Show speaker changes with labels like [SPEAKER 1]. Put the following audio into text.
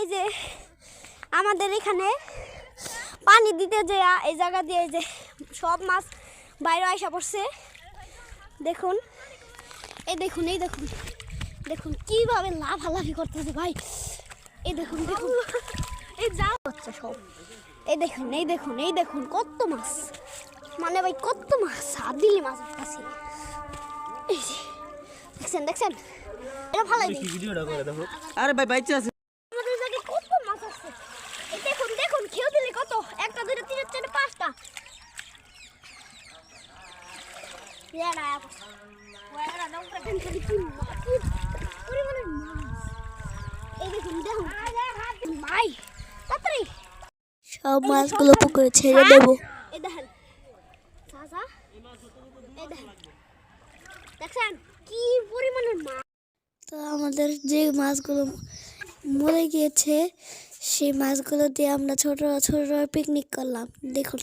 [SPEAKER 1] এই যে আমাদের এখানে পানি দিতে যে এই জায়গা দিয়ে এই যে সব মাছ বাইরে আসা পড়ছে। দেখুন এই দেখুন এই দেখুন দেখুন কিভাবে লাফালাফি করতেছে ভাই। এই দেখুন দেখুন এই যা হচ্ছে সব। এই দেখুন এই দেখুন এই দেখুন কত মাছ, মানে ভাই কত মাছ, আদিলি মাছ আছে। এই যে দেখছেন দেখছেন এটা ভালো
[SPEAKER 2] কি ভিডিওটা করে দেখো। আরে ভাই বাইচা আছে
[SPEAKER 1] আমাদের জায়গায় কত মাছ আছে। এই দেখুন দেখুন খেয়ে দিলে কত, একটা দুইটা তিনটা চারটা পাঁচটা। ইয়ারা ওয়ারা নাও প্রথম থেকে কি পরিমাণের মাছ। এই দেখুন দেখুন ভাই তাড়াতাড়ি
[SPEAKER 3] সব মাছগুলো পুকুরে ছেড়ে দেব।
[SPEAKER 1] এই দেখেন চাচা, এই দেখেন দেখছেন কি পরিমাণের মাছ।
[SPEAKER 3] তো আমাদের যে মাছগুলো মরে গিয়েছে সেই মাছগুলো দিয়ে আমরা ছোট ছোট পিকনিক করলাম। দেখুন